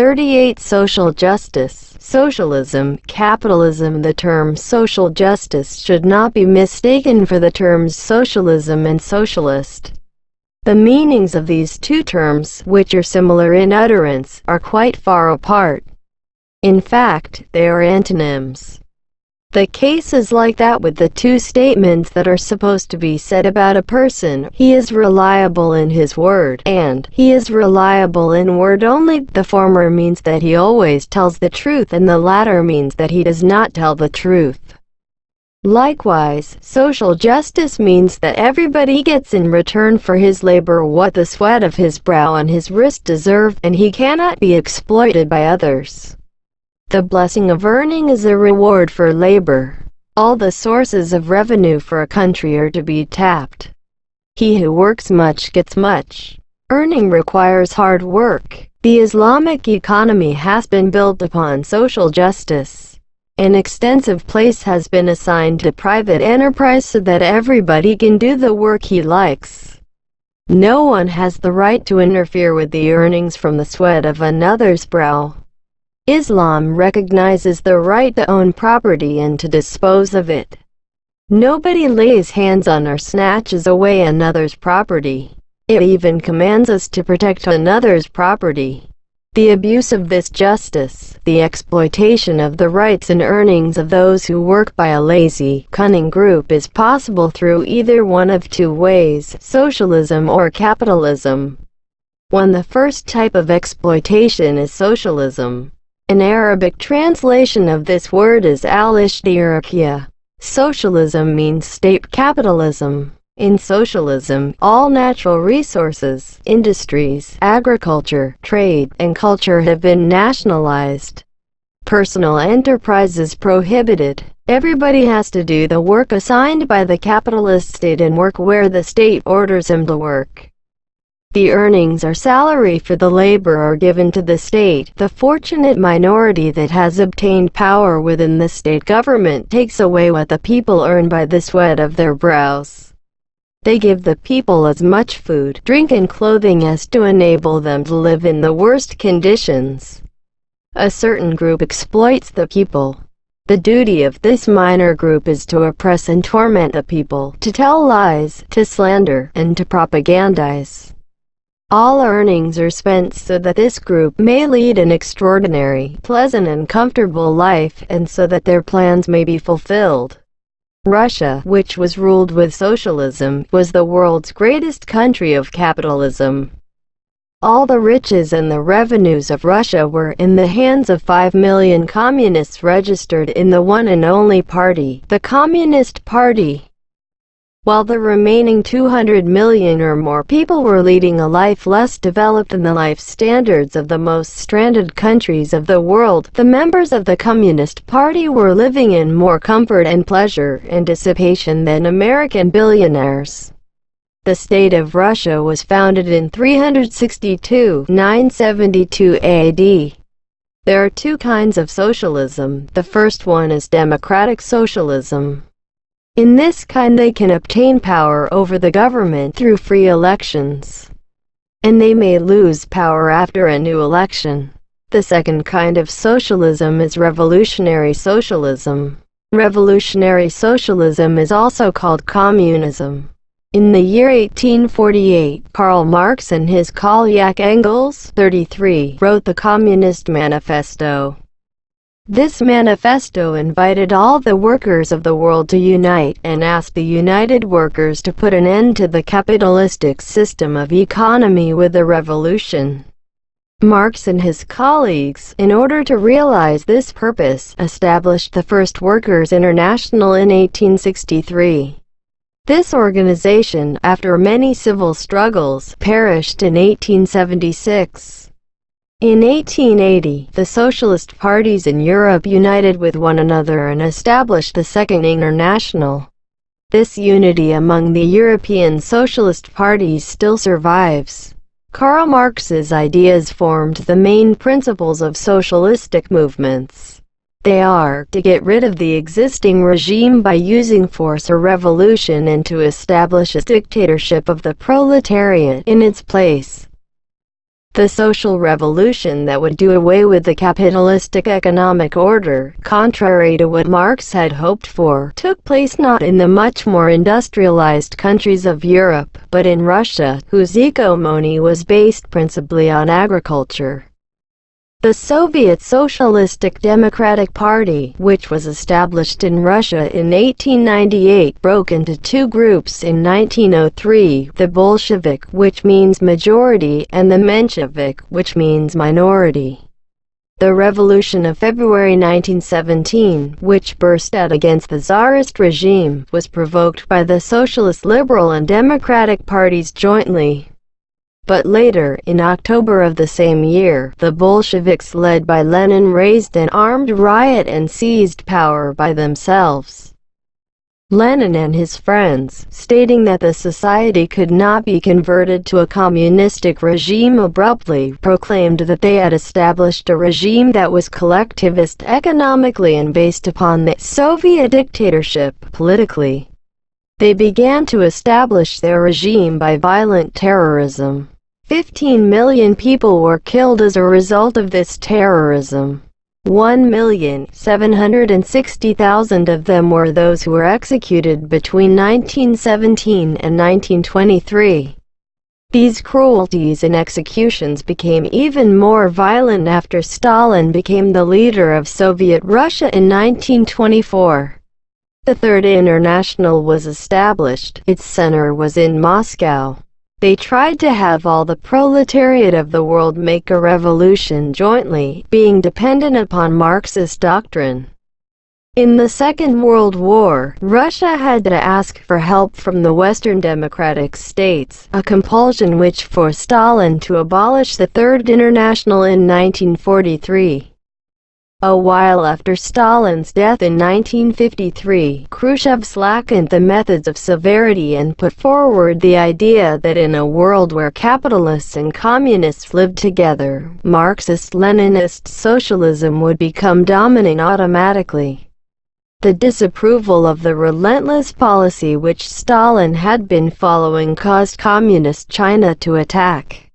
38. Social justice. Socialism, capitalism. The term social justice should not be mistaken for the terms socialism and socialist. The meanings of these two terms, which are similar in utterance, are quite far apart. In fact, they are antonyms. The case is like that with the two statements that are supposed to be said about a person: he is reliable in his word, and he is reliable in word only. The former means that he always tells the truth, and the latter means that he does not tell the truth. Likewise, social justice means that everybody gets in return for his labor what the sweat of his brow and his wrist deserve, and he cannot be exploited by others. The blessing of earning is a reward for labor. All the sources of revenue for a country are to be tapped. He who works much gets much. Earning requires hard work. The Islamic economy has been built upon social justice. An extensive place has been assigned to private enterprise so that everybody can do the work he likes. No one has the right to interfere with the earnings from the sweat of another's brow. Islam recognizes the right to own property and to dispose of it. Nobody lays hands on or snatches away another's property. It even commands us to protect another's property. The abuse of this justice, the exploitation of the rights and earnings of those who work by a lazy, cunning group, is possible through either one of two ways: socialism or capitalism. 1. The first type of exploitation is socialism. An Arabic translation of this word is al-ishtirakiyya. Socialism means state capitalism. In socialism, all natural resources, industries, agriculture, trade, and culture have been nationalized. Personal enterprise is prohibited. Everybody has to do the work assigned by the capitalist state and work where the state orders him to work. The earnings or salary for the labor are given to the state. The fortunate minority that has obtained power within the state government takes away what the people earn by the sweat of their brows. They give the people as much food, drink, and clothing as to enable them to live in the worst conditions. A certain group exploits the people. The duty of this minor group is to oppress and torment the people, to tell lies, to slander, and to propagandize. All earnings are spent so that this group may lead an extraordinary, pleasant, and comfortable life, and so that their plans may be fulfilled. Russia, which was ruled with socialism, was the world's greatest country of capitalism. All the riches and the revenues of Russia were in the hands of 5 million communists registered in the one and only party, the Communist Party. While the remaining 200 million or more people were leading a life less developed than the life standards of the most stranded countries of the world, the members of the Communist Party were living in more comfort and pleasure and dissipation than American billionaires. The state of Russia was founded in 362 AD. There are two kinds of socialism. The first one is democratic socialism. In this kind they can obtain power over the government through free elections, and they may lose power after a new election. The second kind of socialism is revolutionary socialism. Revolutionary socialism is also called communism. In the year 1848, Karl Marx and his colleague Engels, 33, wrote the Communist Manifesto. This manifesto invited all the workers of the world to unite, and asked the united workers to put an end to the capitalistic system of economy with the revolution. Marx and his colleagues, in order to realize this purpose, established the first Workers' International in 1863. This organization, after many civil struggles, perished in 1876. In 1880, the socialist parties in Europe united with one another and established the Second International. This unity among the European socialist parties still survives. Karl Marx's ideas formed the main principles of socialistic movements. They are, to get rid of the existing regime by using force or revolution, and to establish a dictatorship of the proletariat in its place. The social revolution that would do away with the capitalistic economic order, contrary to what Marx had hoped for, took place not in the much more industrialized countries of Europe, but in Russia, whose economy was based principally on agriculture. The Soviet Socialistic Democratic Party, which was established in Russia in 1898, broke into two groups in 1903, the Bolshevik, which means majority, and the Menshevik, which means minority. The Revolution of February 1917, which burst out against the Tsarist regime, was provoked by the Socialist, Liberal and Democratic parties jointly. But later, in October of the same year, the Bolsheviks led by Lenin raised an armed riot and seized power by themselves. Lenin and his friends, stating that the society could not be converted to a communistic regime, abruptly proclaimed that they had established a regime that was collectivist economically and based upon the Soviet dictatorship politically. They began to establish their regime by violent terrorism. 15 million people were killed as a result of this terrorism. 1,760,000 of them were those who were executed between 1917 and 1923. These cruelties and executions became even more violent after Stalin became the leader of Soviet Russia in 1924. The Third International was established. Its center was in Moscow. They tried to have all the proletariat of the world make a revolution jointly, being dependent upon Marxist doctrine. In the Second World War, Russia had to ask for help from the Western democratic states, a compulsion which forced Stalin to abolish the Third International in 1943. A while after Stalin's death in 1953, Khrushchev slackened the methods of severity and put forward the idea that in a world where capitalists and communists lived together, Marxist-Leninist socialism would become dominant automatically. The disapproval of the relentless policy which Stalin had been following caused Communist China to attack.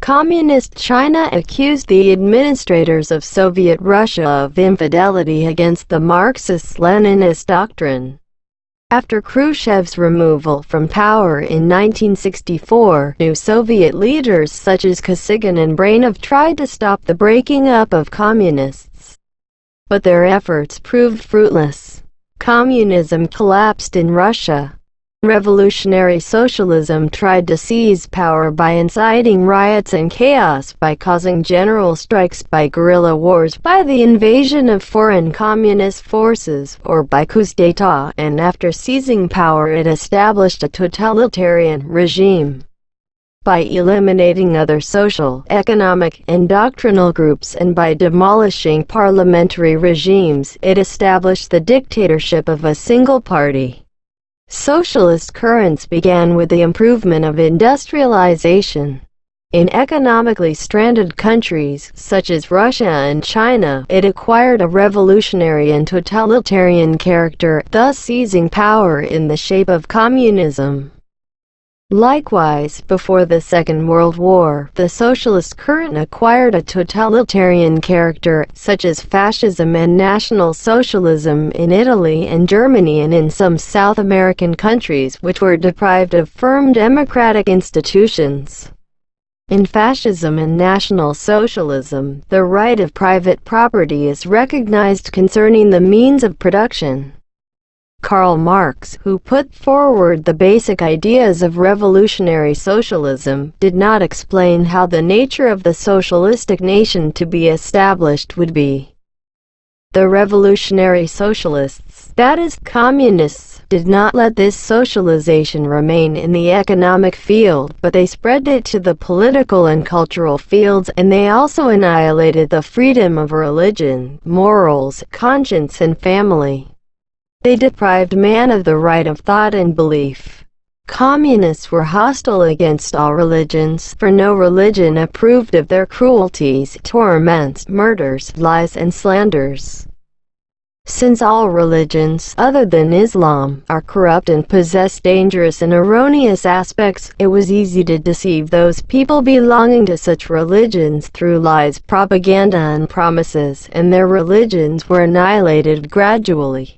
Communist China accused the administrators of Soviet Russia of infidelity against the Marxist-Leninist doctrine. After Khrushchev's removal from power in 1964, new Soviet leaders such as Kosygin and Brainov tried to stop the breaking up of communists. But their efforts proved fruitless. Communism collapsed in Russia. Revolutionary socialism tried to seize power by inciting riots and chaos, by causing general strikes, by guerrilla wars, by the invasion of foreign communist forces, or by coups d'état, and after seizing power it established a totalitarian regime. By eliminating other social, economic, and doctrinal groups and by demolishing parliamentary regimes, it established the dictatorship of a single party. Socialist currents began with the improvement of industrialization. In economically stranded countries, such as Russia and China, it acquired a revolutionary and totalitarian character, thus seizing power in the shape of communism. Likewise, before the Second World War, the socialist current acquired a totalitarian character, such as fascism and National Socialism in Italy and Germany and in some South American countries which were deprived of firm democratic institutions. In fascism and National Socialism, the right of private property is recognized concerning the means of production. Karl Marx, who put forward the basic ideas of revolutionary socialism, did not explain how the nature of the socialistic nation to be established would be. The revolutionary socialists, that is, communists, did not let this socialization remain in the economic field, but they spread it to the political and cultural fields, and they also annihilated the freedom of religion, morals, conscience and family. They deprived man of the right of thought and belief. Communists were hostile against all religions, for no religion approved of their cruelties, torments, murders, lies and slanders. Since all religions, other than Islam, are corrupt and possess dangerous and erroneous aspects, it was easy to deceive those people belonging to such religions through lies, propaganda and promises, and their religions were annihilated gradually.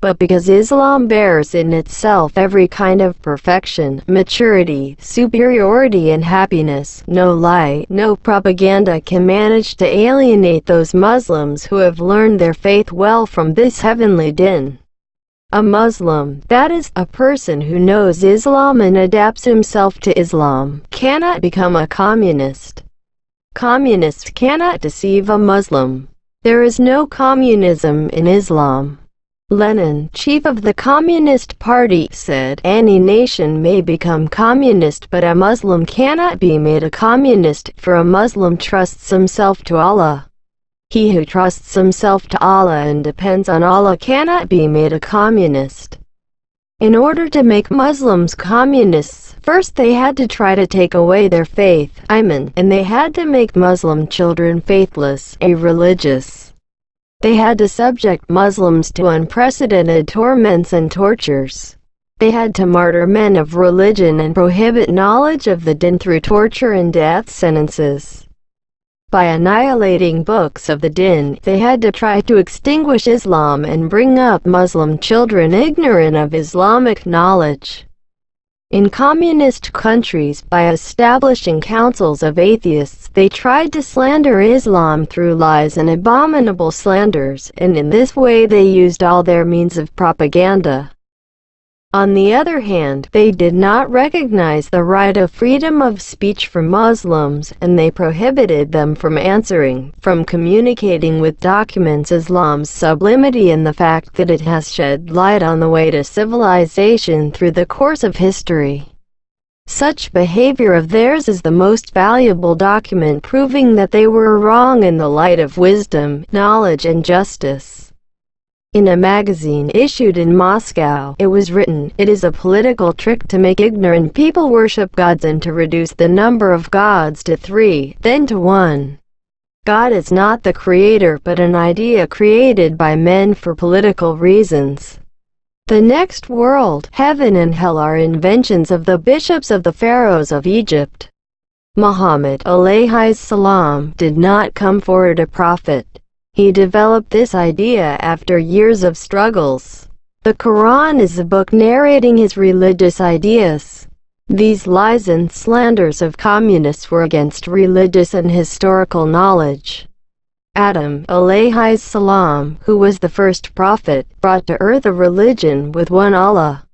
But because Islam bears in itself every kind of perfection, maturity, superiority and happiness, no lie, no propaganda can manage to alienate those Muslims who have learned their faith well from this heavenly din. A Muslim, that is, a person who knows Islam and adapts himself to Islam, cannot become a communist. Communists cannot deceive a Muslim. There is no communism in Islam. Lenin, chief of the Communist Party, said, "Any nation may become communist, but a Muslim cannot be made a communist, for a Muslim trusts himself to Allah. He who trusts himself to Allah and depends on Allah cannot be made a communist." In order to make Muslims communists, first they had to try to take away their faith, and they had to make Muslim children faithless, irreligious. They had to subject Muslims to unprecedented torments and tortures. They had to martyr men of religion and prohibit knowledge of the din through torture and death sentences. By annihilating books of the din, they had to try to extinguish Islam and bring up Muslim children ignorant of Islamic knowledge. In communist countries, by establishing councils of atheists, they tried to slander Islam through lies and abominable slanders, and in this way they used all their means of propaganda. On the other hand, they did not recognize the right of freedom of speech for Muslims, and they prohibited them from answering, from communicating with documents Islam's sublimity and the fact that it has shed light on the way to civilization through the course of history. Such behavior of theirs is the most valuable document proving that they were wrong in the light of wisdom, knowledge and justice. In a magazine issued in Moscow, it was written, "It is a political trick to make ignorant people worship gods and to reduce the number of gods to 3, then to 1. God is not the creator but an idea created by men for political reasons. The next world, heaven and hell are inventions of the bishops of the pharaohs of Egypt. Muhammad alayhi salam did not come forward a prophet. He developed this idea after years of struggles. The Quran is a book narrating his religious ideas. These lies and slanders of communists were against religious and historical knowledge. Adam alayhi salam, who was the first prophet, brought to earth a religion with one Allah.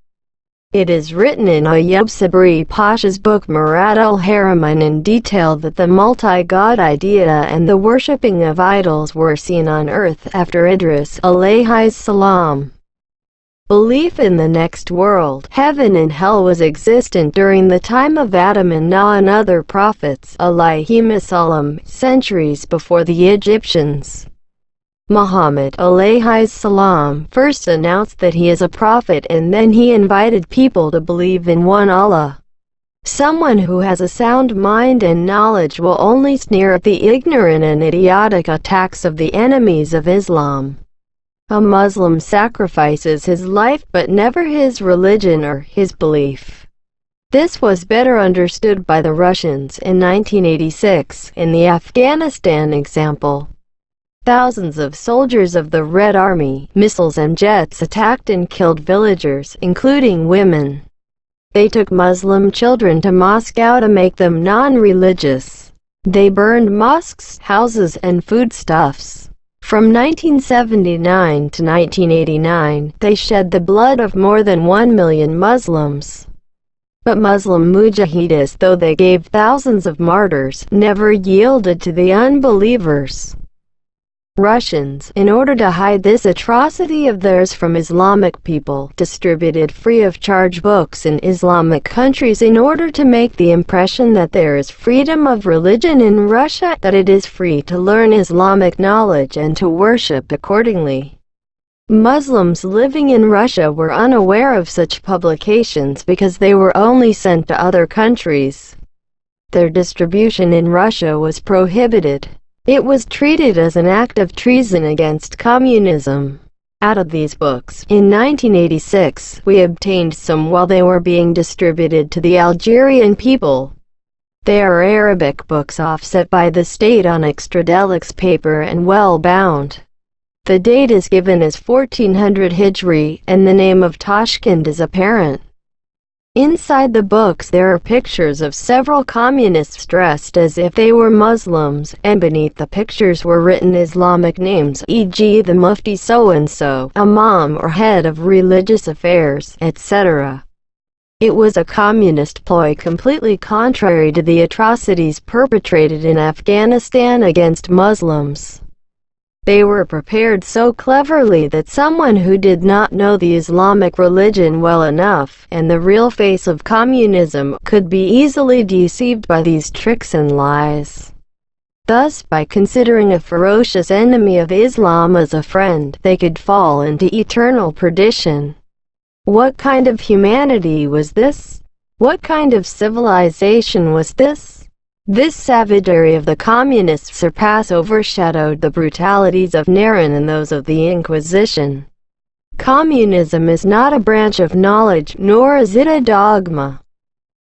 It is written in Ayyub Sabri Pasha's book Murad al-Haramain in detail that the multi-god idea and the worshipping of idols were seen on earth after Idris alayhi salam. Belief in the next world, heaven and hell, was existent during the time of Adam and Noah and other prophets alayhimus salam, centuries before the Egyptians. Muhammad alayhi salam first announced that he is a prophet, and then he invited people to believe in one Allah. Someone who has a sound mind and knowledge will only sneer at the ignorant and idiotic attacks of the enemies of Islam. A Muslim sacrifices his life but never his religion or his belief. This was better understood by the Russians in 1986 in the Afghanistan example. Thousands of soldiers of the Red Army, missiles and jets attacked and killed villagers, including women. They took Muslim children to Moscow to make them non-religious. They burned mosques, houses and foodstuffs. From 1979 to 1989, they shed the blood of more than 1 million Muslims. But Muslim mujahids, though they gave thousands of martyrs, never yielded to the unbelievers. Russians, in order to hide this atrocity of theirs from Islamic people, distributed free of charge books in Islamic countries in order to make the impression that there is freedom of religion in Russia, that it is free to learn Islamic knowledge and to worship accordingly. Muslims living in Russia were unaware of such publications because they were only sent to other countries. Their distribution in Russia was prohibited. It was treated as an act of treason against communism. Out of these books, in 1986, we obtained some while they were being distributed to the Algerian people. They are Arabic books offset by the state on extradelex paper and well bound. The date is given as 1400 Hijri, and the name of Tashkent is apparent. Inside the books there are pictures of several communists dressed as if they were Muslims, and beneath the pictures were written Islamic names, e.g. the Mufti so-and-so, Imam or head of religious affairs, etc. It was a communist ploy completely contrary to the atrocities perpetrated in Afghanistan against Muslims. They were prepared so cleverly that someone who did not know the Islamic religion well enough, and the real face of communism, could be easily deceived by these tricks and lies. Thus, by considering a ferocious enemy of Islam as a friend, they could fall into eternal perdition. What kind of humanity was this? What kind of civilization was this? This savagery of the communists overshadowed the brutalities of Nehru and those of the Inquisition. Communism is not a branch of knowledge, nor is it a dogma.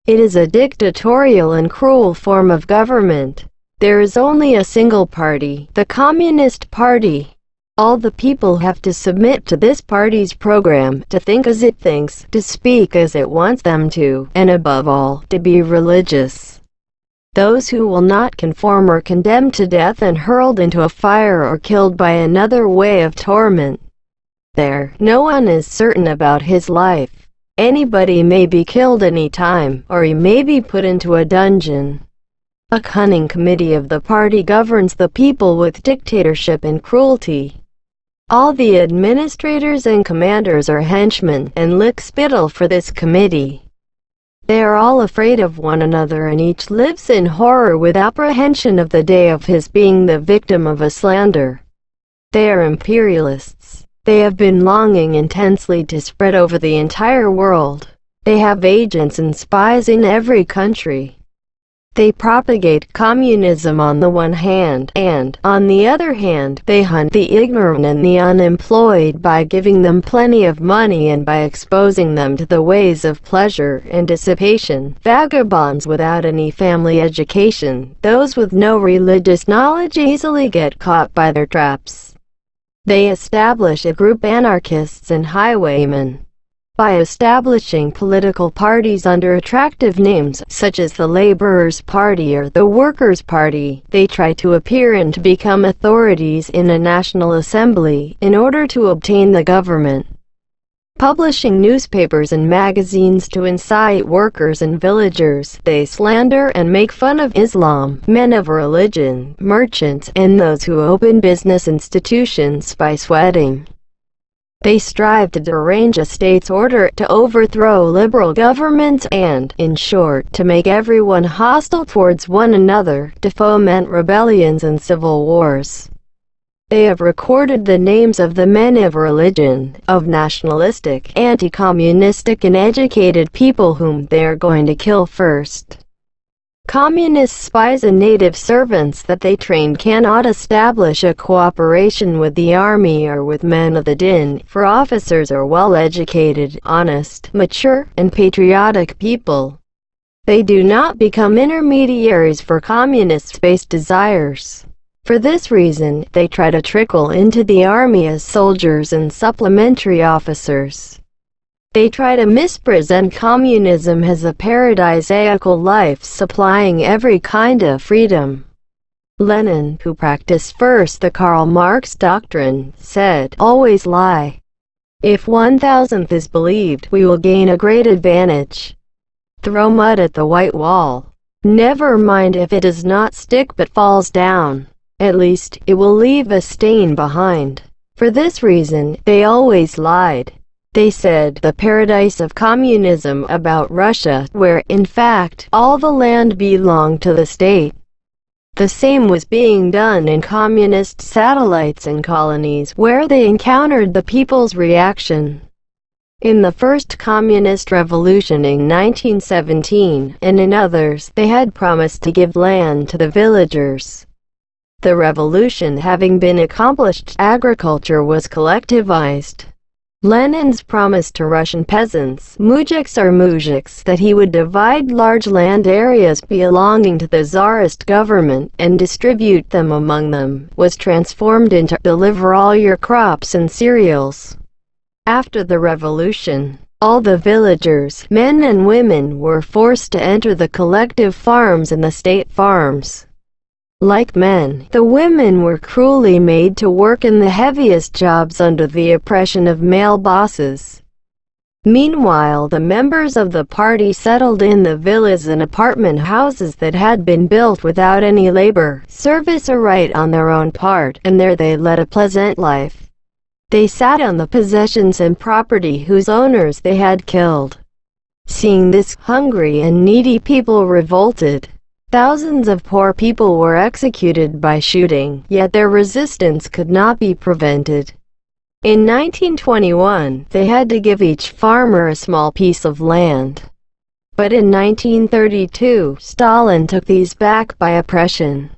It is a dictatorial and cruel form of government. There is only a single party, the Communist Party. All the people have to submit to this party's program, to think as it thinks, to speak as it wants them to, and above all, to be religious. Those who will not conform are condemned to death and hurled into a fire or killed by another way of torment. There, no one is certain about his life. Anybody may be killed any time, or he may be put into a dungeon. A cunning committee of the party governs the people with dictatorship and cruelty. All the administrators and commanders are henchmen, and lick spittle for this committee. They are all afraid of one another, and each lives in horror with apprehension of the day of his being the victim of a slander. They are imperialists. They have been longing intensely to spread over the entire world. They have agents and spies in every country. They propagate communism on the one hand, and, on the other hand, they hunt the ignorant and the unemployed by giving them plenty of money and by exposing them to the ways of pleasure and dissipation. Vagabonds without any family education, those with no religious knowledge easily get caught by their traps. They establish a group anarchists and highwaymen. By establishing political parties under attractive names, such as the Laborers' Party or the Workers' Party, they try to appear and to become authorities in a national assembly, in order to obtain the government. Publishing newspapers and magazines to incite workers and villagers, they slander and make fun of Islam, men of religion, merchants, and those who open business institutions by sweating. They strive to derange a state's order, to overthrow liberal governments, and, in short, to make everyone hostile towards one another, to foment rebellions and civil wars. They have recorded the names of the men of religion, of nationalistic, anti-communistic and educated people whom they are going to kill first. Communist spies and native servants that they train cannot establish a cooperation with the army or with men of the din, for officers are well-educated, honest, mature, and patriotic people. They do not become intermediaries for communist base desires. For this reason, they try to trickle into the army as soldiers and supplementary officers. They try to mispresent communism as a paradisaical life supplying every kind of freedom. Lenin, who practiced first the Karl Marx doctrine, said, "Always lie. If 1,000th is believed, we will gain a great advantage. Throw mud at the white wall. Never mind if it does not stick but falls down. At least, it will leave a stain behind." For this reason, they always lied. They said the paradise of communism about Russia, where, in fact, all the land belonged to the state. The same was being done in communist satellites and colonies, where they encountered the people's reaction. In the first communist revolution in 1917, and in others, they had promised to give land to the villagers. The revolution having been accomplished, agriculture was collectivized. Lenin's promise to Russian peasants, mujiks or mujiks, that he would divide large land areas belonging to the Tsarist government and distribute them among them, was transformed into deliver all your crops and cereals. After the revolution, all the villagers, men and women, were forced to enter the collective farms and the state farms. Like men, the women were cruelly made to work in the heaviest jobs under the oppression of male bosses. Meanwhile, the members of the party settled in the villas and apartment houses that had been built without any labor, service or right on their own part, and there they led a pleasant life. They sat on the possessions and property whose owners they had killed. Seeing this, hungry and needy people revolted. Thousands of poor people were executed by shooting, yet their resistance could not be prevented. In 1921, they had to give each farmer a small piece of land. But in 1932, Stalin took these back by oppression.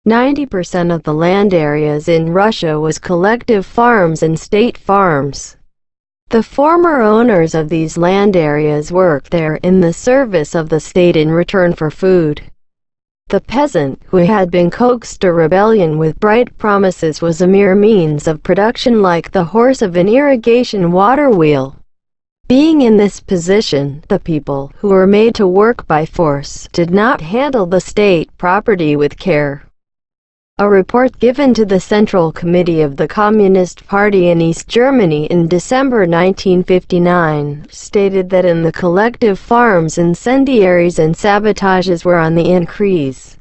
90% of the land areas in Russia was collective farms and state farms. The former owners of these land areas worked there in the service of the state in return for food. The peasant, who had been coaxed to rebellion with bright promises, was a mere means of production, like the horse of an irrigation water wheel. Being in this position, the people, who were made to work by force, did not handle the state property with care. A report given to the Central Committee of the Communist Party in East Germany in December 1959 stated that in the collective farms, incendiaries and sabotages were on the increase.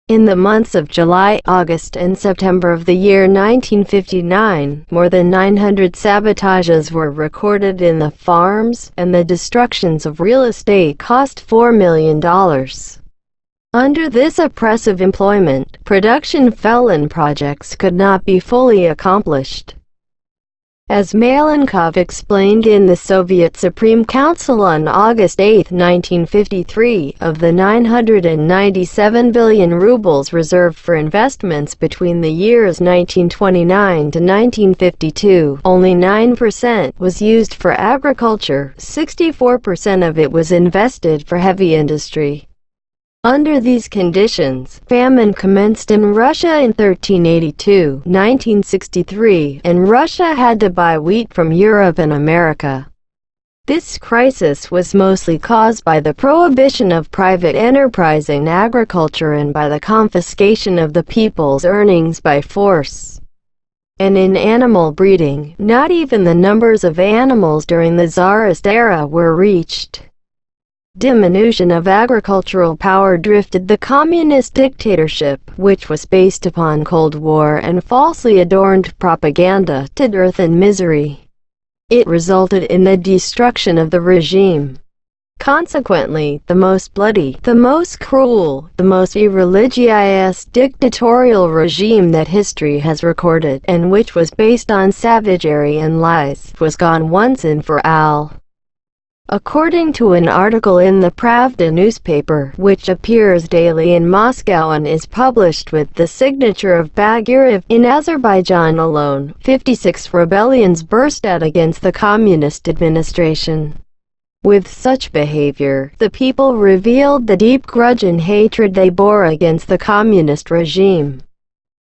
In the months of July, August, and September of the year 1959, more than 900 sabotages were recorded in the farms, and the destructions of real estate cost $4 million. Under this oppressive employment, production fell and projects could not be fully accomplished. As Malenkov explained in the Soviet Supreme Council on August 8, 1953, of the 997 billion rubles reserved for investments between the years 1929 to 1952, only 9% was used for agriculture, 64% of it was invested for heavy industry. Under these conditions, famine commenced in Russia in 1382-1963, and Russia had to buy wheat from Europe and America. This crisis was mostly caused by the prohibition of private enterprise in agriculture and by the confiscation of the people's earnings by force. And in animal breeding, not even the numbers of animals during the Tsarist era were reached. Diminution of agricultural power drifted the communist dictatorship, which was based upon Cold War and falsely adorned propaganda, to dearth and misery. It resulted in the destruction of the regime. Consequently, the most bloody, the most cruel, the most irreligious dictatorial regime that history has recorded, and which was based on savagery and lies, was gone once and for all. According to an article in the Pravda newspaper, which appears daily in Moscow and is published with the signature of Bagirov, in Azerbaijan alone, 56 rebellions burst out against the communist administration. With such behavior, the people revealed the deep grudge and hatred they bore against the communist regime.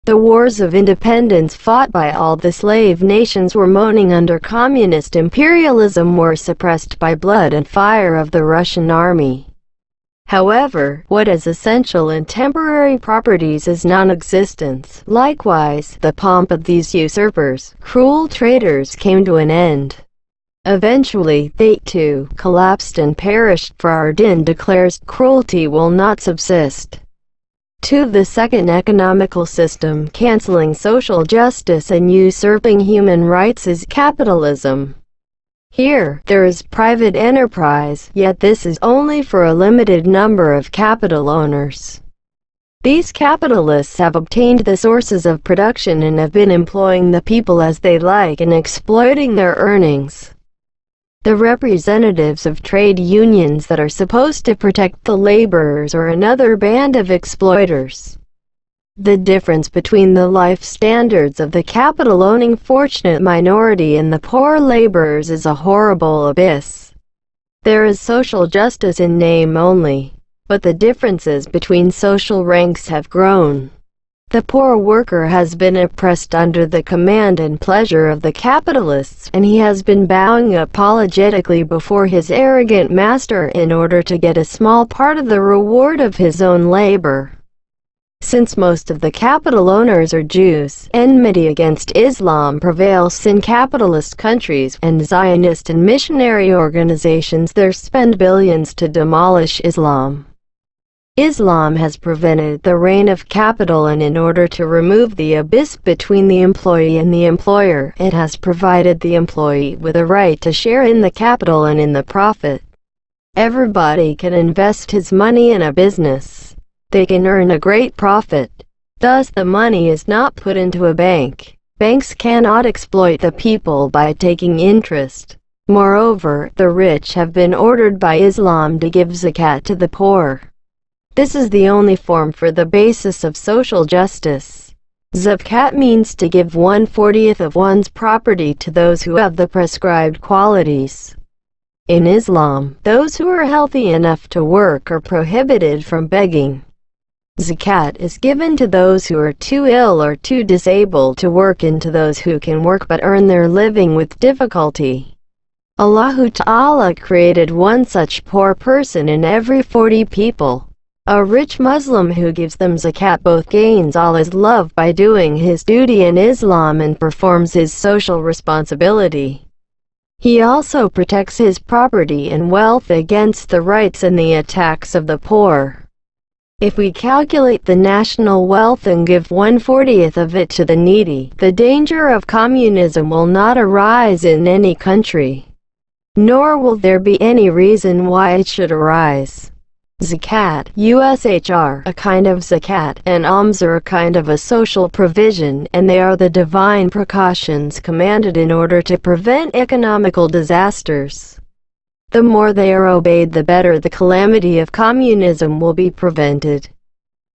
The wars of independence fought by all the slave nations were moaning under communist imperialism were suppressed by blood and fire of the Russian army. However, what is essential in temporary properties is non-existence. Likewise, the pomp of these usurpers, cruel traitors, came to an end. Eventually, they too collapsed and perished, for Ardin declares cruelty will not subsist. 2. The second economical system, cancelling social justice and usurping human rights, is capitalism. Here, there is private enterprise, yet this is only for a limited number of capital owners. These capitalists have obtained the sources of production and have been employing the people as they like and exploiting their earnings. The representatives of trade unions that are supposed to protect the laborers are another band of exploiters. The difference between the life standards of the capital-owning fortunate minority and the poor laborers is a horrible abyss. There is social justice in name only, but the differences between social ranks have grown. The poor worker has been oppressed under the command and pleasure of the capitalists, and he has been bowing apologetically before his arrogant master in order to get a small part of the reward of his own labor. Since most of the capital owners are Jews, enmity against Islam prevails in capitalist countries, and Zionist and missionary organizations there spend billions to demolish Islam. Islam has prevented the reign of capital, and in order to remove the abyss between the employee and the employer, it has provided the employee with a right to share in the capital and in the profit. Everybody can invest his money in a business. They can earn a great profit. Thus the money is not put into a bank. Banks cannot exploit the people by taking interest. Moreover, the rich have been ordered by Islam to give zakat to the poor. This is the only form for the basis of social justice. Zakat means to give 1/40 of one's property to those who have the prescribed qualities. In Islam, those who are healthy enough to work are prohibited from begging. Zakat is given to those who are too ill or too disabled to work, and to those who can work but earn their living with difficulty. Allahu Ta'ala created one such poor person in every 40 people. A rich Muslim who gives them zakat both gains Allah's love by doing his duty in Islam and performs his social responsibility. He also protects his property and wealth against the rights and the attacks of the poor. If we calculate the national wealth and give 1/40 of it to the needy, the danger of communism will not arise in any country. Nor will there be any reason why it should arise. Zakat, USHR, a kind of zakat, and alms are a kind of a social provision, and they are the divine precautions commanded in order to prevent economical disasters. The more they are obeyed, the better the calamity of communism will be prevented.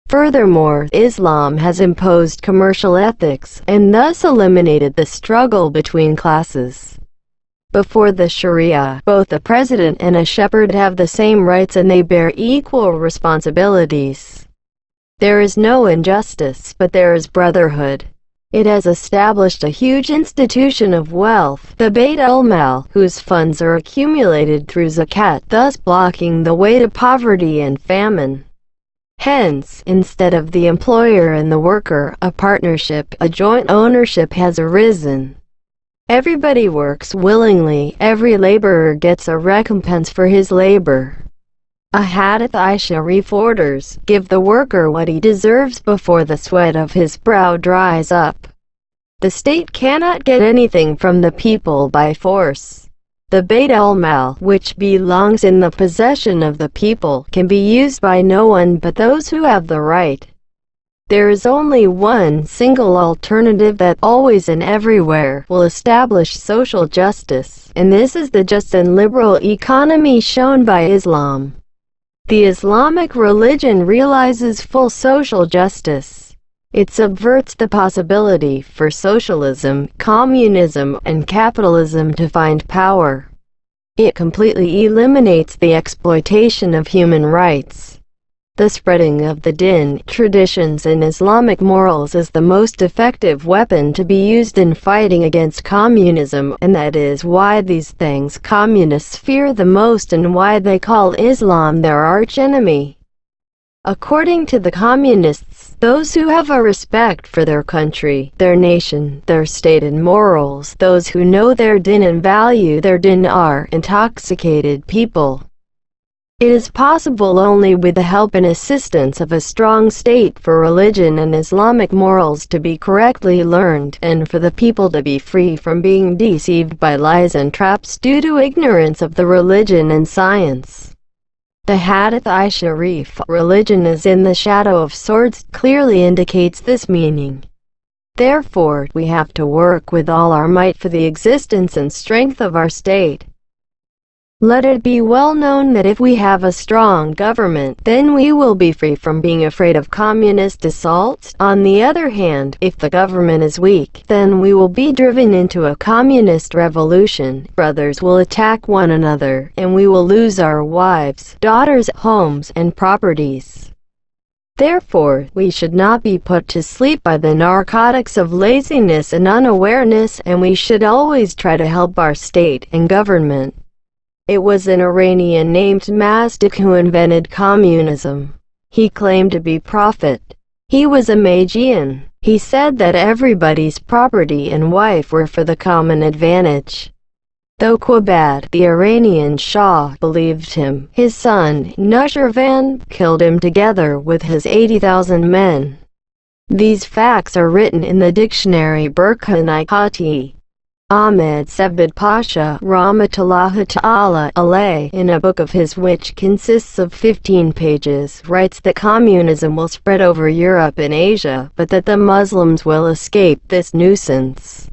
Furthermore, Islam has imposed commercial ethics, and thus eliminated the struggle between classes. Before the Sharia, both a president and a shepherd have the same rights, and they bear equal responsibilities. There is no injustice, but there is brotherhood. It has established a huge institution of wealth, the Bayt al-Mal, whose funds are accumulated through zakat, thus blocking the way to poverty and famine. Hence, instead of the employer and the worker, a partnership, a joint ownership has arisen. Everybody works willingly, every laborer gets a recompense for his labor. A hadith Sharif orders, give the worker what he deserves before the sweat of his brow dries up. The state cannot get anything from the people by force. The Bayt al-Mal, which belongs in the possession of the people, can be used by no one but those who have the right. There is only one single alternative that always and everywhere will establish social justice, and this is the just and liberal economy shown by Islam. The Islamic religion realizes full social justice. It subverts the possibility for socialism, communism, and capitalism to find power. It completely eliminates the exploitation of human rights. The spreading of the din, traditions, and Islamic morals is the most effective weapon to be used in fighting against communism, and that is why these things communists fear the most and why they call Islam their archenemy. According to the communists, those who have a respect for their country, their nation, their state and morals, those who know their din and value their din are intoxicated people. It is possible only with the help and assistance of a strong state for religion and Islamic morals to be correctly learned, and for the people to be free from being deceived by lies and traps due to ignorance of the religion and science. The Hadith Sharif, religion is in the shadow of swords, clearly indicates this meaning. Therefore, we have to work with all our might for the existence and strength of our state. Let it be well known that if we have a strong government, then we will be free from being afraid of communist assaults. On the other hand, if the government is weak, then we will be driven into a communist revolution. Brothers will attack one another, and we will lose our wives, daughters, homes, and properties. Therefore, we should not be put to sleep by the narcotics of laziness and unawareness, and we should always try to help our state and government. It was an Iranian named Mazdak who invented communism. He claimed to be prophet. He was a Magian. He said that everybody's property and wife were for the common advantage. Though Quabad, the Iranian Shah, believed him, his son, Nushervan, killed him together with his 80,000 men. These facts are written in the dictionary Burkhan-i-Khati. Ahmed Sebed Pasha, Rahmatullahi Ta'ala alayh, in a book of his which consists of 15 pages, writes that communism will spread over Europe and Asia, but that the Muslims will escape this nuisance.